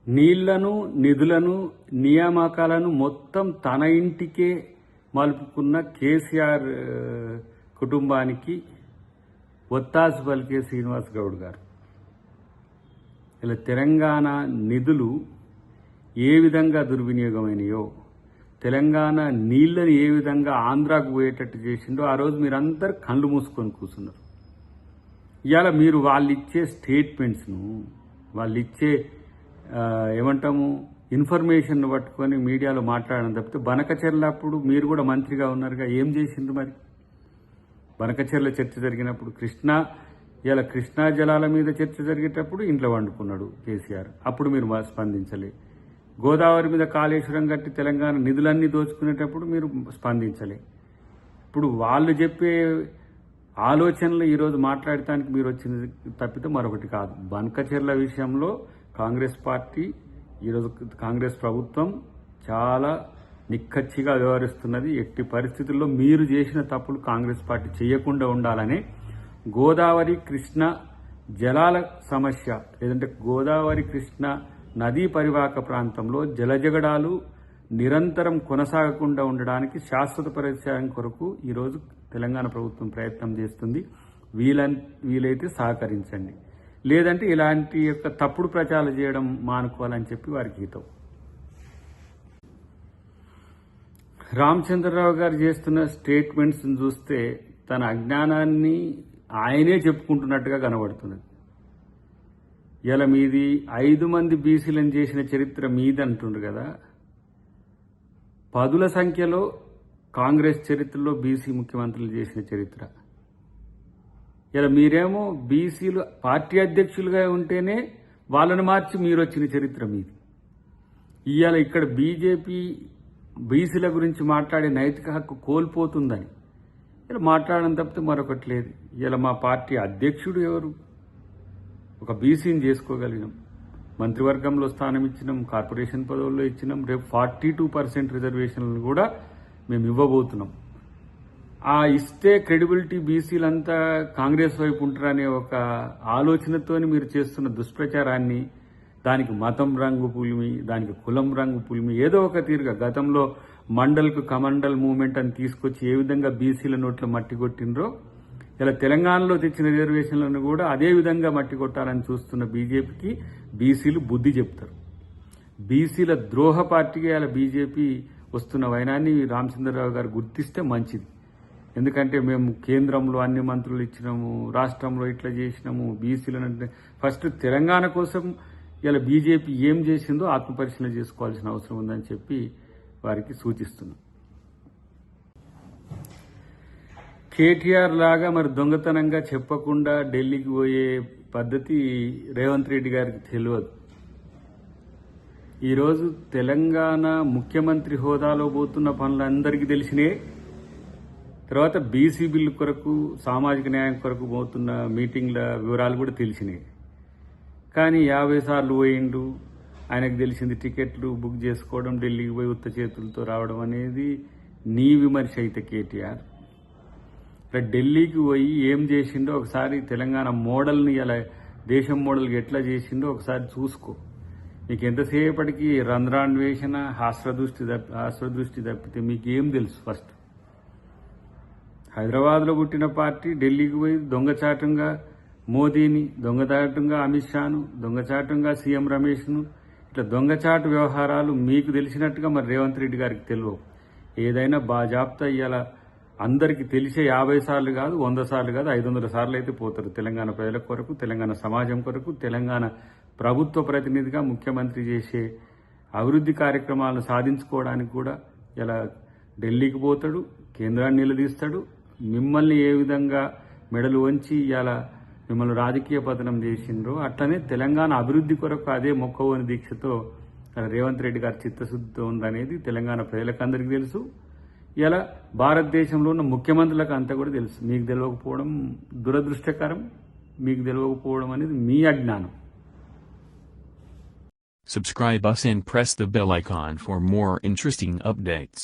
నీళ్లను, నిధులను, నియామకాలను మొత్తం తన ఇంటికే మలుపుకున్న కేసీఆర్ కుటుంబానికి ఒత్తాసు పలికే శ్రీనివాస్ గౌడ్ గారు ఇలా తెలంగాణ నిధులు ఏ విధంగా దుర్వినియోగమైనయో, తెలంగాణ నీళ్లను ఏ విధంగా ఆంధ్రాకు పోయేటట్టు చేసిండో ఆ రోజు మీరందరూ కళ్ళు మూసుకొని కూర్చున్నారు. ఇవాళ మీరు వాళ్ళు ఇచ్చే స్టేట్మెంట్స్ను, వాళ్ళు ఇచ్చే ఏమంటాము ఇన్ఫర్మేషన్ పట్టుకొని మీడియాలో మాట్లాడడం తప్పితే బనకచెర్లప్పుడు మీరు కూడా మంత్రిగా ఉన్నారుగా, ఏం చేసిండ్రు మరి? బనకచెర్ల చర్చ జరిగినప్పుడు ఇలా కృష్ణా జలాల మీద చర్చ జరిగేటప్పుడు ఇంట్లో వండుకున్నాడు కేసీఆర్, అప్పుడు మీరు స్పందించలే. గోదావరి మీద కాళేశ్వరం కట్టి తెలంగాణ నిధులన్నీ దోచుకునేటప్పుడు మీరు స్పందించలే. ఇప్పుడు వాళ్ళు చెప్పే ఆలోచనలు ఈరోజు మాట్లాడటానికి మీరు వచ్చినది తప్పితే మరొకటి కాదు. బనకచెర్ల విషయంలో కాంగ్రెస్ పార్టీ ఈరోజు కాంగ్రెస్ ప్రభుత్వం చాలా నిక్కచ్చిగా వ్యవహరిస్తున్నది. ఎట్టి పరిస్థితుల్లో మీరు చేసిన తప్పులు కాంగ్రెస్ పార్టీ చేయకుండా ఉండాలని గోదావరి కృష్ణ జలాల సమస్య, లేదంటే గోదావరి కృష్ణ నదీ పరివాహక ప్రాంతంలో జలజగడాలు నిరంతరం కొనసాగకుండా ఉండడానికి శాశ్వత పరిష్కారం కొరకు ఈరోజు తెలంగాణ ప్రభుత్వం ప్రయత్నం చేస్తుంది. వీలైతే సహకరించండి, లేదంటే ఇలాంటి యొక్క తప్పుడు ప్రచారాలు చేయడం మానుకోవాలని చెప్పి వారికి హితం. రామచంద్రరావు గారు చేస్తున్న స్టేట్మెంట్స్ చూస్తే తన అజ్ఞానాన్ని ఆయనే చెప్పుకుంటున్నట్టుగా కనబడుతున్నది. ఇలా మీది 5 మంది బీసీలను చేసిన చరిత్ర మీది అంటుండ్రు కదా. 10ల సంఖ్యలో కాంగ్రెస్ చరిత్రలో బీసీ ముఖ్యమంత్రులు చేసిన చరిత్ర. ఇలా మీరేమో బీసీలు పార్టీ అధ్యక్షులుగా ఉంటేనే వాళ్ళను మార్చి మీరు వచ్చిన చరిత్ర మీది. ఇవాళ ఇక్కడ బీజేపీ బీసీల గురించి మాట్లాడే నైతిక హక్కు కోల్పోతుందని ఇలా మాట్లాడడం తప్పితే మరొకటి లేదు. ఇలా మా పార్టీ అధ్యక్షుడు ఎవరు? ఒక బీసీని చేసుకోగలిగినాం, మంత్రివర్గంలో స్థానం ఇచ్చినాం, కార్పొరేషన్ పదవుల్లో ఇచ్చినాం, రేపు 42% రిజర్వేషన్లను కూడా మేము ఇవ్వబోతున్నాం. ఆ ఇస్తే క్రెడిబిలిటీ బీసీలంతా కాంగ్రెస్ వైపు ఉంటారనే ఒక ఆలోచనతోని మీరు చేస్తున్న దుష్ప్రచారాన్ని, దానికి మతం రంగు పులిమి, దానికి కులం రంగు పులిమి, ఏదో ఒక తీరుగా గతంలో మండల్కు కమండల్ మూవ్మెంట్ అని తీసుకొచ్చి ఏ విధంగా బీసీల నోట్లో మట్టి కొట్టినరో ఇలా తెలంగాణలో తెచ్చిన రిజర్వేషన్లను కూడా అదే విధంగా మట్టి కొట్టాలని చూస్తున్న బీజేపీకి బీసీలు బుద్ధి చెప్తారు. బీసీల ద్రోహ పార్టీగా ఇలా బీజేపీ వస్తున్న వైనాన్ని రామచంద్రరావు గారు గుర్తిస్తే మంచిది. ఎందుకంటే మేము కేంద్రంలో అన్ని మంత్రులు ఇచ్చినాము, రాష్ట్రంలో ఇట్లా చేసినాము, బీసీలను ఫస్ట్ తెలంగాణ కోసం ఇలా బీజేపీ ఏం చేసిందో ఆత్మపరిశీలన చేసుకోవాల్సిన అవసరం ఉందని చెప్పి వారికి సూచిస్తున్నాం. కేటీఆర్ లాగా మరి దొంగతనంగా చెప్పకుండా ఢిల్లీకి పోయే పద్ధతి రేవంత్ రెడ్డి గారికి తెలియదు. ఈరోజు తెలంగాణ ముఖ్యమంత్రి హోదాలో పోతున్న పనులందరికీ తెలిసినాయి. తర్వాత బీసీ బిల్లు కొరకు, సామాజిక న్యాయం కొరకు పోతున్న మీటింగ్ల వివరాలు కూడా తెలిసినాయి. కానీ 50 సార్లు పోయిండు, ఆయనకు తెలిసింది టికెట్లు బుక్ చేసుకోవడం, ఢిల్లీకి పోయి ఉత్త చేతులతో రావడం అనేది నీ విమర్శ అయితే కేటీఆర్. ఢిల్లీకి పోయి ఏం చేసిండో ఒకసారి తెలంగాణ మోడల్ని ఇలా దేశం మోడల్కి ఎట్లా చేసిండో ఒకసారి చూసుకో. మీకు ఎంతసేపటికి రంధ్రాన్వేషణ, హాస్యదృష్టి తప్పితే మీకేం తెలుసు? ఫస్ట్ హైదరాబాద్లో పుట్టిన పార్టీ ఢిల్లీకి పోయి దొంగచాటంగా మోదీని, దొంగచాటంగా అమిత్ షాను, దొంగచాటంగా సీఎం రమేష్ను, ఇట్లా దొంగచాటు వ్యవహారాలు మీకు తెలిసినట్టుగా మరి రేవంత్ రెడ్డి గారికి తెలియవు. ఏదైనా బాజాప్తా ఇలా అందరికీ తెలిసే 50 సార్లు కాదు, 100 సార్లు కాదు, 500 సార్లు అయితే పోతారు తెలంగాణ ప్రజల కొరకు, తెలంగాణ సమాజం కొరకు, తెలంగాణ ప్రభుత్వ ప్రతినిధిగా ముఖ్యమంత్రి చేసే అభివృద్ధి కార్యక్రమాలను సాధించుకోవడానికి కూడా ఇలా ఢిల్లీకి పోతాడు, కేంద్రాన్ని నిలదీస్తాడు. మిమ్మల్ని ఏ విధంగా మెడలు వంచి ఇలా మిమ్మల్ని రాజకీయ పతనం చేసిండ్రో అట్లనే తెలంగాణ అభివృద్ధి కొరకు అదే మొక్కవోని దీక్షతో రేవంత్ రెడ్డి గారి చిత్తశుద్ధితో ఉందనేది తెలంగాణ ప్రజలకు అందరికీ తెలుసు. ఇలా భారతదేశంలో ఉన్న ముఖ్యమంత్రులకు అంతా కూడా తెలుసు. మీకు తెలియకపోవడం దురదృష్టకరం, మీకు తెలియకపోవడం అనేది మీ అజ్ఞానం. Subscribe us and press the bell icon for more interesting updates.